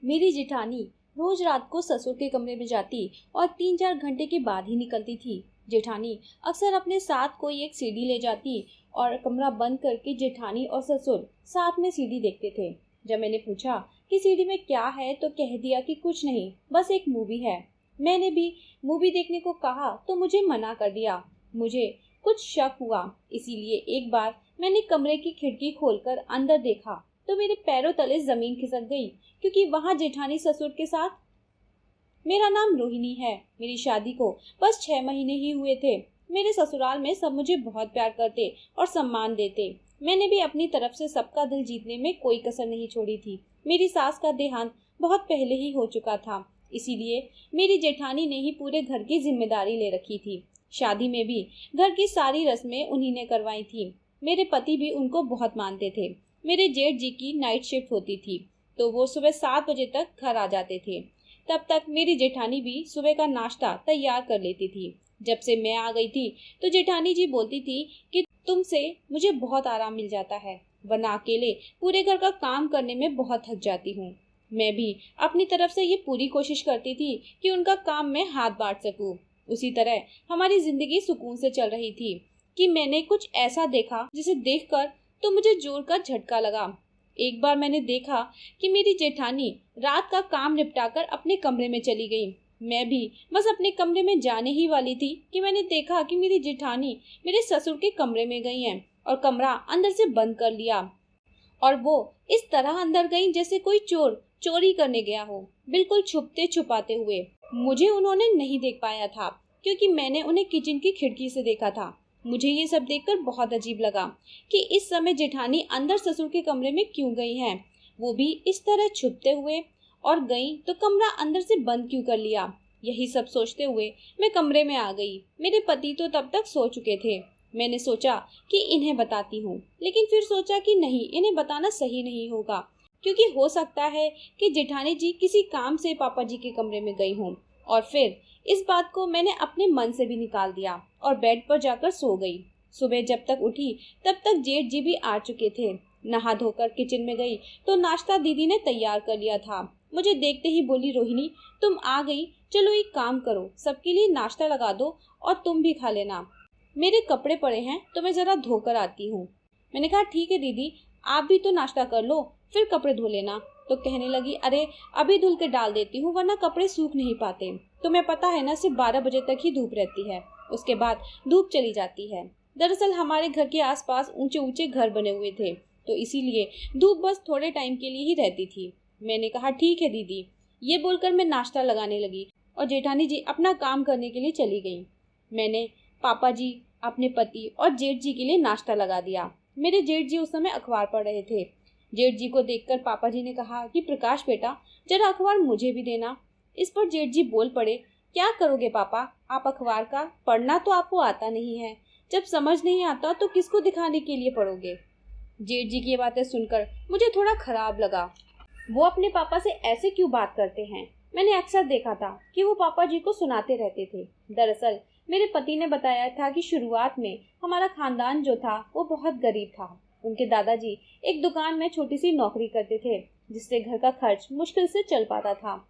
मेरी जेठानी रोज रात को ससुर के कमरे में जाती और 3-4 घंटे के बाद ही निकलती थी। जेठानी अक्सर अपने साथ कोई एक सीडी ले जाती और कमरा बंद करके जेठानी और ससुर साथ में सीडी देखते थे। जब मैंने पूछा कि सीडी में क्या है तो कह दिया कि कुछ नहीं, बस एक मूवी है। मैंने भी मूवी देखने को कहा तो मुझे मना कर दिया। मुझे कुछ शक हुआ, इसीलिए एक बार मैंने कमरे की खिड़की खोलकर अंदर देखा तो मेरे पैरों तले जमीन खिसक गई, क्योंकि वहां जेठानी ससुर के साथ। मेरा नाम रोहिणी है। मेरी शादी को बस 6 महीने ही हुए थे। मेरे ससुराल में सब मुझे बहुत प्यार करते और सम्मान देते। मैंने भी अपनी तरफ से सबका दिल जीतने में कोई कसर नहीं छोड़ी थी। मेरी सास का देहांत बहुत पहले ही हो चुका था, इसीलिए मेरी जेठानी ने ही पूरे घर की जिम्मेदारी ले रखी थी। शादी में भी घर की सारी रस्में उन्हीं ने करवाई थी। मेरे पति भी उनको बहुत मानते थे। मेरे जेठ जी की नाइट शिफ्ट होती थी तो वो सुबह 7 बजे तक घर आ जाते थे। तब तक मेरी जेठानी भी सुबह का नाश्ता तैयार कर लेती थी। जब से मैं आ गई थी तो जेठानी जी बोलती थी कि तुमसे मुझे बहुत आराम मिल जाता है, वरना अकेले पूरे घर का काम करने में बहुत थक जाती हूँ। मैं भी अपनी तरफ से ये पूरी कोशिश करती थी कि उनका काम में हाथ बांट सकूं। उसी तरह हमारी जिंदगी सुकून से चल रही थी कि मैंने कुछ ऐसा देखा जिसे देखकर तो मुझे जोर का झटका लगा। एक बार मैंने देखा कि मेरी जेठानी रात का काम निपटाकर अपने कमरे में चली गई। मैं भी बस अपने कमरे में जाने ही वाली थी कि मैंने देखा कि मेरी जेठानी मेरे ससुर के कमरे में गई हैं और कमरा अंदर से बंद कर लिया। और वो इस तरह अंदर गई जैसे कोई चोर चोरी करने गया हो, बिल्कुल छुपते छुपाते हुए। मुझे उन्होंने नहीं देख पाया था क्योंकि मैंने उन्हें किचन की खिड़की से देखा था। मुझे ये सब देखकर बहुत अजीब लगा कि इस समय जेठानी अंदर ससुर के कमरे में क्यों गई हैं, वो भी इस तरह छुपते हुए, और गई तो कमरा अंदर से बंद क्यों कर लिया। यही सब सोचते हुए मैं कमरे में आ गई। मेरे पति तो तब तक सो चुके थे। मैंने सोचा कि इन्हें बताती हूँ, लेकिन फिर सोचा कि नहीं, इन्हें बताना सही नहीं होगा, क्योंकि हो सकता है कि जेठानी जी किसी काम से पापा जी के कमरे में गई हों। और फिर इस बात को मैंने अपने मन से भी निकाल दिया और बेड पर जाकर सो गई। सुबह जब तक उठी तब तक जेठ जी भी आ चुके थे। नहा धोकर किचन में गई तो नाश्ता दीदी ने तैयार कर लिया था। मुझे देखते ही बोली, रोहिणी तुम आ गई, चलो एक काम करो, सबके लिए नाश्ता लगा दो और तुम भी खा लेना। मेरे कपड़े पड़े हैं तो मैं जरा धोकर आती हूँ। मैंने कहा ठीक है दीदी, आप भी तो नाश्ता कर लो, फिर कपड़े धो लेना। तो कहने लगी, अरे अभी धुल के डाल देती हूँ वरना कपड़े सूख नहीं पाते। तुम्हें पता है ना, सिर्फ 12 बजे तक ही धूप रहती है, उसके बाद धूप चली जाती है। दरअसल हमारे घर के आसपास ऊंचे ऊंचे घर बने हुए थे तो इसीलिए धूप बस थोड़े टाइम के लिए ही रहती थी। मैंने कहा ठीक है दीदी। ये बोलकर मैं नाश्ता लगाने लगी और जेठानी जी अपना काम करने के लिए चली गई। मैंने पापा जी, अपने पति और जेठ जी के लिए नाश्ता लगा दिया। मेरे जेठ जी उस समय अखबार पढ़ रहे थे। जेठ जी को देखकर पापा जी ने कहा कि प्रकाश बेटा, जरा अखबार मुझे भी देना। इस पर जेठ जी बोल पड़े, क्या करोगे पापा, आप अखबार का पढ़ना तो आपको आता नहीं है, जब समझ नहीं आता तो किसको दिखाने के लिए पढ़ोगे। जेठ जी की ये बातें सुनकर मुझे थोड़ा खराब लगा। वो अपने पापा से ऐसे क्यों बात करते हैं। मैंने अक्सर देखा था कि वो पापा जी को सुनाते रहते थे। दरअसल मेरे पति ने बताया था कि शुरुआत में हमारा खानदान जो था वो बहुत गरीब था। उनके दादाजी एक दुकान में छोटी सी नौकरी करते थे, जिससे घर का खर्च मुश्किल से चल पाता था।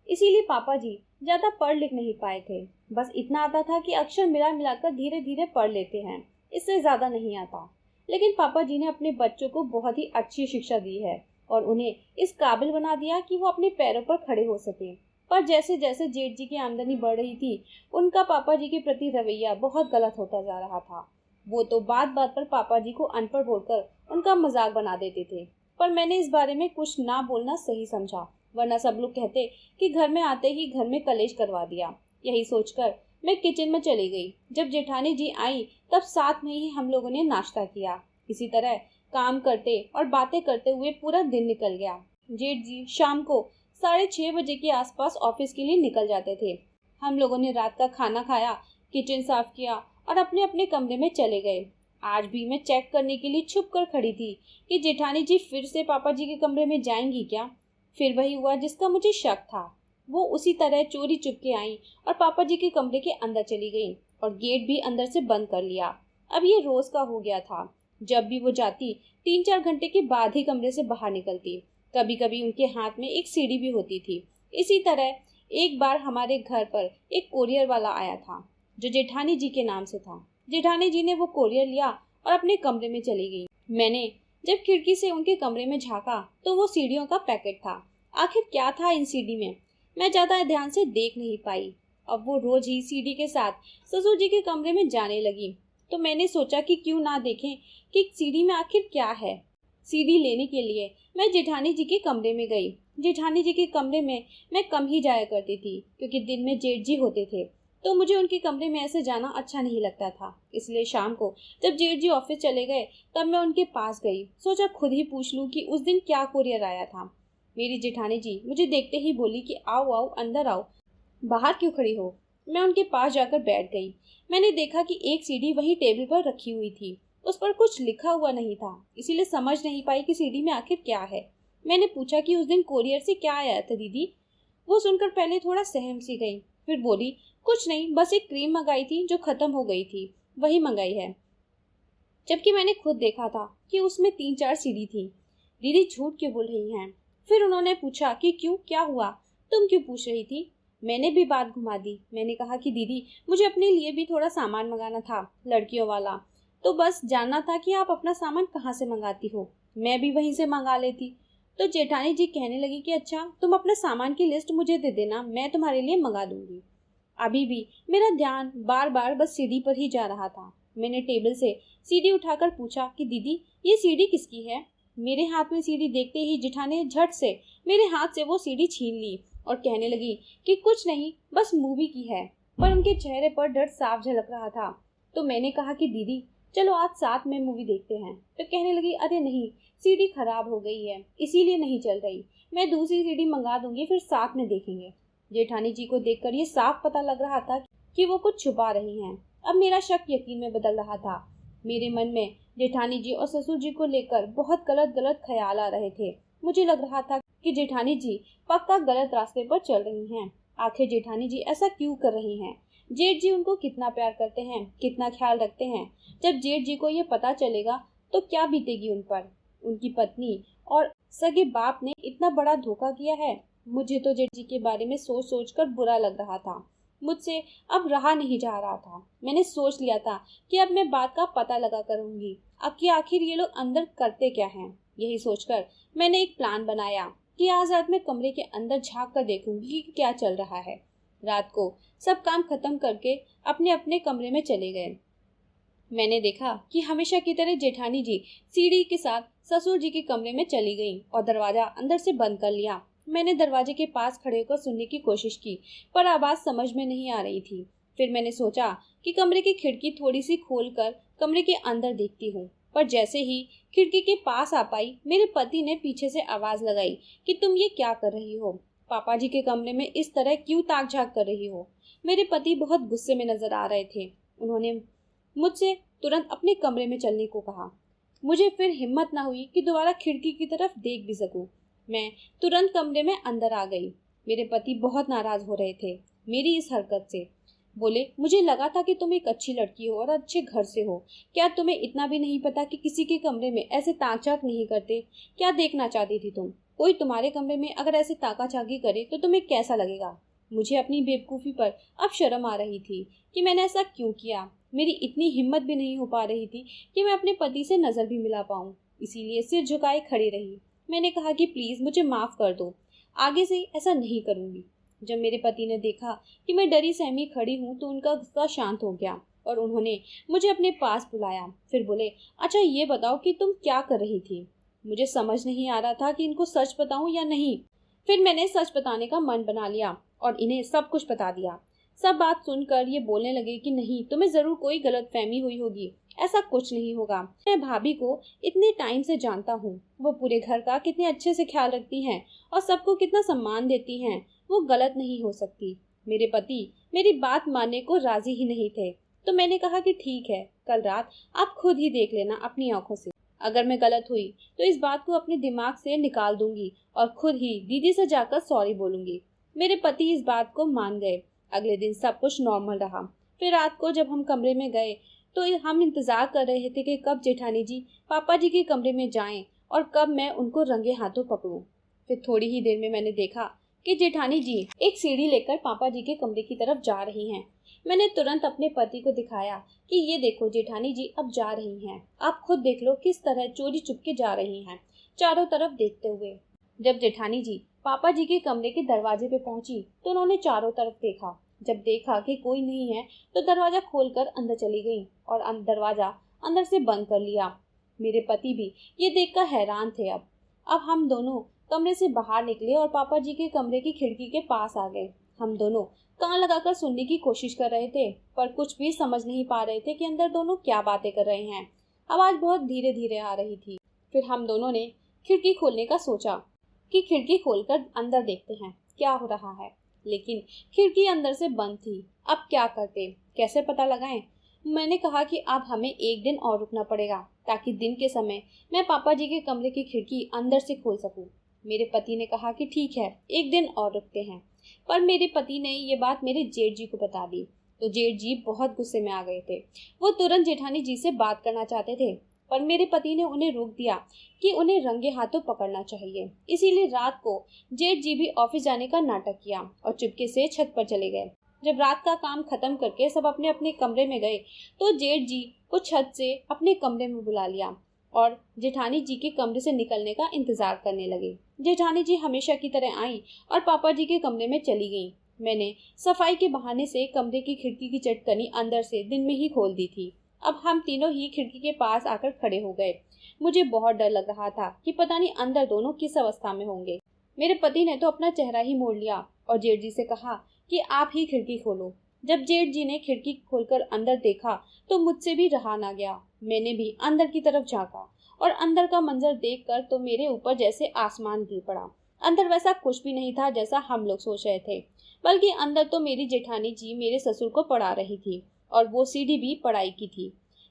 इसीलिए पापा जी ज्यादा पढ़ लिख नहीं पाए थे। बस इतना आता था कि अक्षर मिला मिलाकर धीरे धीरे पढ़ लेते हैं, इससे ज्यादा नहीं आता। लेकिन पापा जी ने अपने बच्चों को बहुत ही अच्छी शिक्षा दी है और उन्हें इस काबिल बना दिया कि वो अपने पैरों पर खड़े हो सके। पर जैसे जैसे जेठ जी की आमदनी बढ़ रही थी, उनका पापा जी के प्रति रवैया बहुत गलत होता जा रहा था। वो तो बात बात पर पापा जी को अनपढ़ बोलकर उनका मजाक बना देते थे। पर मैंने इस बारे में कुछ ना बोलना सही समझा, वरना सब लोग कहते कि घर में आते ही घर में कलेश करवा दिया। यही सोचकर मैं किचन में चली गई। जब जेठानी जी आई तब साथ में ही हम लोगों ने नाश्ता किया। इसी तरह काम करते और बातें करते हुए पूरा दिन निकल गया। जेठ जी शाम को 6:30 बजे के आसपास ऑफिस के लिए निकल जाते थे। हम लोगों ने रात का खाना खाया, किचन साफ किया और अपने अपने कमरे में चले गए। आज भी मैं चेक करने के लिए छुप कर खड़ी थी कि जेठानी जी फिर से पापा जी के कमरे में जाएंगी क्या। फिर वही हुआ जिसका मुझे शक था। वो उसी तरह चोरी चुपके आई और पापा जी के कमरे के अंदर चली गई और गेट भी अंदर से बंद कर लिया। अब ये रोज का हो गया था। जब भी वो जाती 3-4 घंटे के बाद ही कमरे से बाहर निकलती। कभी कभी उनके हाथ में एक सीढ़ी भी होती थी। इसी तरह एक बार हमारे घर पर एक कोरियर वाला आया था जो जेठानी जी के नाम से था। जेठानी जी ने वो कोरियर लिया और अपने कमरे में चली गई। मैंने जब खिड़की से उनके कमरे में झांका तो वो सीढ़ियों का पैकेट था। आखिर क्या था इन सीढ़ी में, मैं ज्यादा ध्यान से देख नहीं पाई। अब वो रोज ही सीढ़ी के साथ ससुर जी के कमरे में जाने लगी, तो मैंने सोचा कि क्यों ना देखें कि सीढ़ी में आखिर क्या है। सीढ़ी लेने के लिए मैं जेठानी जी के कमरे में गई। जेठानी जी के कमरे में मैं कम ही जाया करती थी क्योंकि दिन में जेठ जी होते थे, तो मुझे उनके कमरे में ऐसे जाना अच्छा नहीं लगता था। इसलिए शाम को जब जेठ जी ऑफिस चले गए तब मैं उनके पास गई। सोचा खुद ही पूछ लूं कि उस दिन क्या कोरियर आया था। मेरी जेठानी जी मुझे देखते ही बोली कि आओ आओ अंदर आओ, बाहर क्यों खड़ी हो। मैं उनके पास जाकर बैठ गई। मैंने देखा कि एक सीडी वहीं टेबल पर रखी हुई थी। उस पर कुछ लिखा हुआ नहीं था, इसीलिए समझ नहीं पाई कि सीडी में आखिर क्या है। मैंने पूछा कि उस दिन कोरियर से क्या आया था दीदी। वो सुनकर पहले थोड़ा सहम सी गई, फिर बोली कुछ नहीं, बस एक क्रीम मंगाई थी जो खत्म हो गई थी, वही मंगाई है। जबकि मैंने खुद देखा था कि उसमें 3-4 सीडी थी। दीदी झूठ क्यों बोल रही हैं। फिर उन्होंने पूछा कि क्यों, क्या हुआ, तुम क्यों पूछ रही थी। मैंने भी बात घुमा दी। मैंने कहा कि दीदी मुझे अपने लिए भी थोड़ा सामान मंगाना था, लड़कियों वाला, तो बस जानना था कि आप अपना सामान कहाँ से मंगाती हो, मैं भी वहीं से मंगा लेती। तो जेठानी जी कहने लगी कि अच्छा तुम अपने सामान की लिस्ट मुझे दे देना, मैं तुम्हारे लिए मंगा दूंगी। अभी भी मेरा ध्यान बार बार बस सीढ़ी पर ही जा रहा था। मैंने टेबल से सीढ़ी उठाकर पूछा कि दीदी ये सीढ़ी किसकी है। मेरे हाथ में सीढ़ी देखते ही जेठानी ने झट से मेरे हाथ से वो सीढ़ी छीन ली और कहने लगी कि कुछ नहीं, बस मूवी की है। पर उनके चेहरे पर डर साफ झलक रहा था। तो मैंने कहा कि दीदी चलो आज साथ में मूवी देखते हैं। तो कहने लगी अरे नहीं, सीडी खराब हो गई है इसीलिए नहीं चल रही, मैं दूसरी सीडी मंगा दूंगी, फिर साथ में देखेंगे। जेठानी जी को देखकर ये साफ पता लग रहा था कि वो कुछ छुपा रही हैं। अब मेरा शक यकीन में बदल रहा था। मेरे मन में जेठानी जी और ससुर जी को लेकर बहुत गलत गलत ख्याल आ रहे थे। मुझे लग रहा था कि जेठानी जी पक्का गलत रास्ते पर चल रही हैं। आखिर जेठानी जी ऐसा क्यों कर रही हैं। जेठ जी उनको कितना प्यार करते हैं, कितना ख्याल रखते हैं। जब जेठ जी को ये पता चलेगा तो क्या बीतेगी उन पर। उनकी पत्नी और सगे बाप ने इतना बड़ा धोखा किया है। मुझे तो जेठ जी के बारे में सोच सोच कर बुरा लग रहा था। मुझसे अब रहा नहीं जा रहा था। मैंने सोच लिया था कि अब मैं बात का पता लगा करूंगी अब कि आखिर ये लोग अंदर करते क्या हैं। यही सोचकर मैंने एक प्लान बनाया कि आज रात में कमरे के अंदर झांक कर देखूंगी कि क्या चल रहा है। रात को सब काम खत्म करके अपने अपने कमरे में चले गए। मैंने देखा कि हमेशा की तरह जेठानी जी सीढ़ी के साथ ससुर जी के कमरे में चली गईं और दरवाजा अंदर से बंद कर लिया। मैंने दरवाजे के पास खड़े होकर सुनने की कोशिश की, पर आवाज समझ में नहीं आ रही थी। फिर मैंने सोचा कि कमरे की खिड़की थोड़ी सी खोलकर कमरे के अंदर देखती हूँ। पर जैसे ही खिड़की के पास आ पाई, मेरे पति ने पीछे से आवाज लगाई कि तुम ये क्या कर रही हो, पापा जी के कमरे में इस तरह क्यों ताक झाक कर रही हो। मेरे पति बहुत गुस्से में नजर आ रहे थे। उन्होंने मुझसे तुरंत अपने कमरे में चलने को कहा। मुझे फिर हिम्मत ना हुई कि दोबारा खिड़की की तरफ देख भी सकूं। मैं तुरंत कमरे में अंदर आ गई। मेरे पति बहुत नाराज हो रहे थे मेरी इस हरकत से। बोले मुझे लगा था कि तुम एक अच्छी लड़की हो और अच्छे घर से हो, क्या तुम्हें इतना भी नहीं पता कि किसी के कमरे में ऐसे ताक-झाक नहीं करते। क्या देखना चाहती थी तुम, कोई तुम्हारे कमरे में अगर ऐसे ताका-झाकी करे तो तुम्हें कैसा लगेगा। मुझे अपनी बेवकूफ़ी पर अब शर्म आ रही थी कि मैंने ऐसा क्यों किया। मेरी इतनी हिम्मत भी नहीं हो पा रही थी कि मैं अपने पति से नजर भी मिला पाऊं, इसीलिए सिर झुकाए खड़ी रही। मैंने कहा कि प्लीज मुझे माफ कर दो, आगे से ऐसा नहीं करूंगी। जब मेरे पति ने देखा कि मैं डरी सहमी खड़ी हूँ तो उनका गुस्सा शांत हो गया और उन्होंने मुझे अपने पास बुलाया। फिर बोले अच्छा ये बताओ कि तुम क्या कर रही थी। मुझे समझ नहीं आ रहा था कि इनको सच बताऊं या नहीं। फिर मैंने सच बताने का मन बना लिया और इन्हें सब कुछ बता दिया। सब बात सुनकर ये बोलने लगे कि नहीं, तुम्हें जरूर कोई गलतफहमी हुई होगी, ऐसा कुछ नहीं होगा। मैं भाभी को इतने टाइम से जानता हूँ, वो पूरे घर का कितने अच्छे से ख्याल रखती हैं और सबको कितना सम्मान देती हैं, वो गलत नहीं हो सकती। मेरे पति मेरी बात मानने को राजी ही नहीं थे। तो मैंने कहा कि ठीक है, कल रात आप खुद ही देख लेना अपनी आंखों से। अगर मैं गलत हुई तो इस बात को अपने दिमाग से निकाल दूंगी और खुद ही दीदी से जाकर सॉरी बोलूंगी। मेरे पति इस बात को मान गए। अगले दिन सब कुछ नॉर्मल रहा। फिर रात को जब हम कमरे में गए तो हम इंतजार कर रहे थे कि कब जेठानी जी पापा जी के कमरे में जाएं और कब मैं उनको रंगे हाथों पकड़ूं। फिर थोड़ी ही देर में मैंने देखा कि जेठानी जी एक सीढ़ी लेकर पापा जी के कमरे की तरफ जा रही हैं। मैंने तुरंत अपने पति को दिखाया कि ये देखो जेठानी जी अब जा रही हैं, आप खुद देख लो किस तरह चोरी चुपके जा रही हैं, चारों तरफ देखते हुए। जब जेठानी जी पापा जी के कमरे के दरवाजे पे पहुंची तो उन्होंने चारों तरफ देखा। जब देखा कि कोई नहीं है तो दरवाजा खोलकर अंदर चली गई और दरवाजा अंदर से बंद कर लिया। मेरे पति भी ये देखकर हैरान थे। अब हम दोनों कमरे से बाहर निकले और पापा जी के कमरे की खिड़की के पास आ गए। हम दोनों कान लगाकर सुनने की कोशिश कर रहे थे, पर कुछ भी समझ नहीं पा रहे थे कि अंदर दोनों क्या बातें कर रहे हैं। आवाज बहुत धीरे धीरे आ रही थी। फिर हम दोनों ने खिड़की खोलने का सोचा कि खिड़की खोलकर अंदर देखते हैं क्या हो रहा है, लेकिन खिड़की अंदर से बंद थी। अब क्या करते, कैसे पता लगाएं? मैंने कहा कि अब हमें एक दिन और रुकना पड़ेगा ताकि दिन के समय मैं पापा जी के कमरे की खिड़की अंदर से खोल सकूं। मेरे पति ने कहा कि ठीक है, एक दिन और रुकते हैं। पर मेरे पति ने ये बात मेरे जेठ जी को बता दी तो जेठ जी बहुत गुस्से में आ गए थे। वो तुरंत जेठानी जी से बात करना चाहते थे, पर मेरे पति ने उन्हें रोक दिया कि उन्हें रंगे हाथों पकड़ना चाहिए। इसीलिए रात को जेठ जी भी ऑफिस जाने का नाटक किया और चुपके से छत पर चले गए। जब रात का काम खत्म करके सब अपने अपने कमरे में गए तो जेठ जी को छत से अपने कमरे में बुला लिया और जेठानी जी के कमरे से निकलने का इंतजार करने लगे। जेठानी जी हमेशा की तरह आई और पापा जी के कमरे में चली गईं। मैंने सफाई के बहाने से कमरे की खिड़की की चटकनी अंदर से दिन में ही खोल दी थी। अब हम तीनों ही खिड़की के पास आकर खड़े हो गए। मुझे बहुत डर लग रहा था कि पता नहीं अंदर दोनों किस अवस्था में होंगे। मेरे पति ने तो अपना चेहरा ही मोड़ लिया और जेठ जी से कहा कि आप ही खिड़की खोलो। जब जेठ जी ने खिड़की खोलकर अंदर देखा तो मुझसे भी रहा ना गया। मैंने भी अंदर की तरफ झांका और अंदर का मंजर देखकर तो मेरे ऊपर जैसे आसमान गिर पड़ा। अंदर वैसा कुछ भी नहीं था जैसा हम लोग सोच रहे थे, बल्कि अंदर तो मेरी जेठानी जी मेरे ससुर को पढ़ा रही थी और वो सीढ़ी भी पढ़ाई की थी।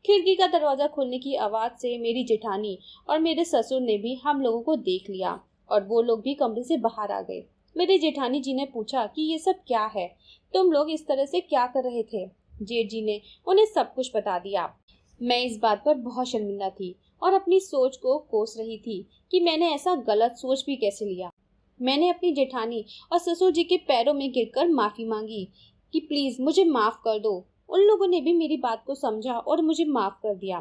खिड़की का दरवाजा खोलने की आवाज से मेरी जेठानी और मेरे ससुर ने भी हम लोगों को देख लिया और वो लोग भी कमरे से बाहर आ गए। मेरी जेठानी जी ने पूछा कि ये सब क्या है, तुम लोग इस तरह से क्या कर रहे थे? जेठ जी ने उन्हें सब कुछ बता दिया। मैं इस बात पर बहुत शर्मिंदा थी और अपनी सोच को कोस रही थी कि मैंने ऐसा गलत सोच भी कैसे लिया। मैंने अपनी जेठानी और ससुर जी के पैरों में गिरकर माफी मांगी कि प्लीज मुझे माफ कर दो। उन लोगों ने भी मेरी बात को समझा और मुझे माफ कर दिया।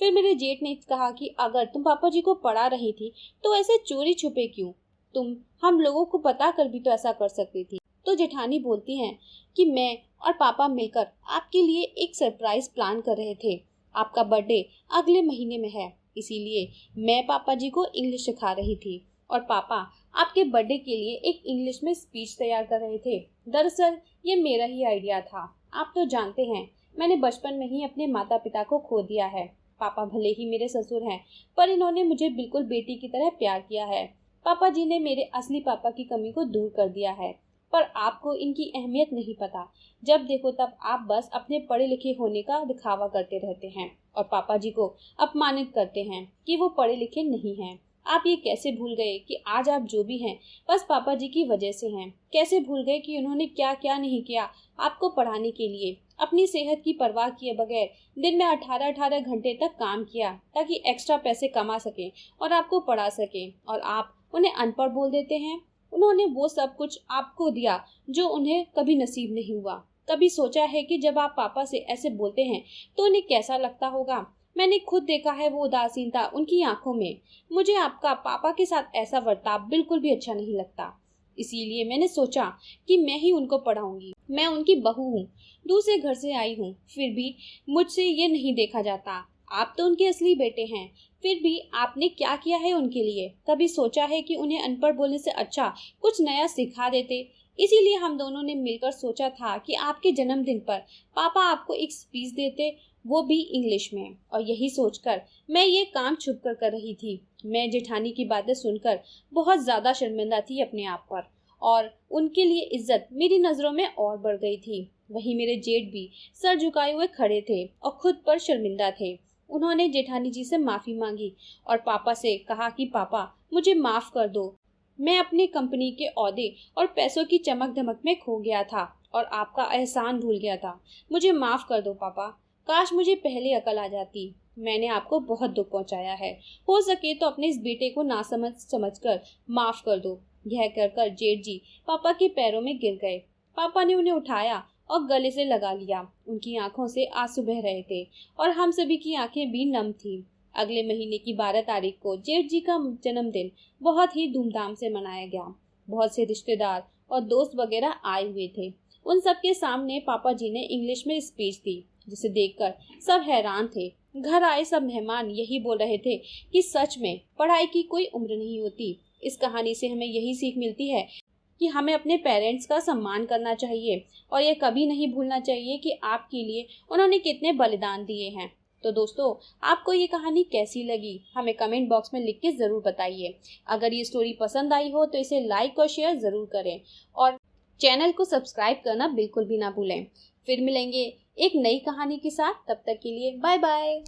फिर मेरे जेठ ने कहा कि अगर तुम पापा जी को पढ़ा रही थी तो ऐसे चोरी छुपे क्यों? तुम हम लोगों को बता कर भी तो ऐसा कर सकती थी। तो जेठानी बोलती हैं कि मैं और पापा मिलकर आपके लिए एक सरप्राइज प्लान कर रहे थे। आपका बर्थडे अगले महीने में है, इसीलिए मैं पापा जी को इंग्लिश सिखा रही थी और पापा आपके बर्थडे के लिए एक इंग्लिश में स्पीच तैयार कर रहे थे। दरअसल ये मेरा ही आइडिया था। आप तो जानते हैं मैंने बचपन में ही अपने माता पिता को खो दिया है। पापा भले ही मेरे ससुर हैं, पर इन्होंने मुझे बिल्कुल बेटी की तरह प्यार किया है। पापा जी ने मेरे असली पापा की कमी को दूर कर दिया है, पर आपको इनकी अहमियत नहीं पता। जब देखो तब आप बस अपने पढ़े लिखे होने का दिखावा करते रहते हैं और पापा जी को अपमानित करते हैं कि वो पढ़े लिखे नहीं हैं। आप ये कैसे भूल गए कि आज आप जो भी हैं बस पापा जी की वजह से हैं? कैसे भूल गए कि उन्होंने क्या क्या नहीं किया आपको पढ़ाने के लिए? अपनी सेहत की परवाह किए बगैर दिन में 18-18 घंटे तक काम किया ताकि एक्स्ट्रा पैसे कमा सकें और आपको पढ़ा सकें, और आप उन्हें अनपढ़ बोल देते हैं। उन्होंने वो सब कुछ आपको दिया जो उन्हें कभी नसीब नहीं हुआ। कभी सोचा है कि जब आप पापा से ऐसे बोलते हैं तो उन्हें कैसा लगता होगा? मैंने खुद देखा है वो उदासीनता उनकी आंखों में। मुझे आपका पापा के साथ ऐसा बर्ताव बिल्कुल भी अच्छा नहीं लगता। इसीलिए मैंने सोचा कि मैं ही उनको पढ़ाऊंगी। मैं उनकी बहू हूँ, दूसरे घर से आई हूँ, फिर भी मुझसे ये नहीं देखा जाता। आप तो उनके असली बेटे हैं, फिर भी आपने क्या किया है उनके लिए? कभी सोचा है कि उन्हें अनपढ़ बोलने से अच्छा कुछ नया सिखा देते? इसीलिए हम दोनों ने मिलकर सोचा था कि आपके जन्मदिन पर पापा आपको एक स्पीच देते, वो भी इंग्लिश में। और यही सोचकर मैं ये काम छुप कर रही थी। मैं जेठानी की बातें सुनकर बहुत ज्यादा शर्मिंदा थी अपने आप पर, और उनके लिए इज्जत मेरी नजरों में और बढ़ गई थी। वहीं मेरे जेठ भी सर झुकाए हुए खड़े थे और खुद पर शर्मिंदा थे। उन्होंने जेठानी जी से माफी मांगी और पापा से कहा कि पापा मुझे माफ कर दो, मैं अपनी कंपनी के ओहदे और पैसों की चमक धमक में खो गया था और आपका एहसान भूल गया था। मुझे माफ कर दो पापा, काश मुझे पहले अकल आ जाती। मैंने आपको बहुत दुख पहुंचाया है। हो सके तो अपने इस बेटे को नासमझ समझकर माफ कर दो। यह कहकर जेठ जी पापा के पैरों में गिर गए। पापा ने उन्हें उठाया और गले से लगा लिया। उनकी आंखों से आंसू बह रहे थे और हम सभी की आंखें भी नम थी। अगले महीने की 12 तारीख को जेठ जी का जन्मदिन बहुत ही धूमधाम से मनाया गया। बहुत से रिश्तेदार और दोस्त वगैरह आए हुए थे। उन सबके सामने पापा जी ने इंग्लिश में स्पीच दी, जिसे देखकर सब हैरान थे। घर आए सब मेहमान यही बोल रहे थे कि सच में पढ़ाई की कोई उम्र नहीं होती। इस कहानी से हमें यही सीख मिलती है कि हमें अपने पेरेंट्स का सम्मान करना चाहिए और ये कभी नहीं भूलना चाहिए कि आपके लिए उन्होंने कितने बलिदान दिए हैं। तो दोस्तों, आपको ये कहानी कैसी लगी हमें कमेंट बॉक्स में लिख के ज़रूर बताइए। अगर ये स्टोरी पसंद आई हो तो इसे लाइक और शेयर ज़रूर करें और चैनल को सब्सक्राइब करना बिल्कुल भी ना भूलें। फिर मिलेंगे एक नई कहानी के साथ। तब तक के लिए बाय बाय।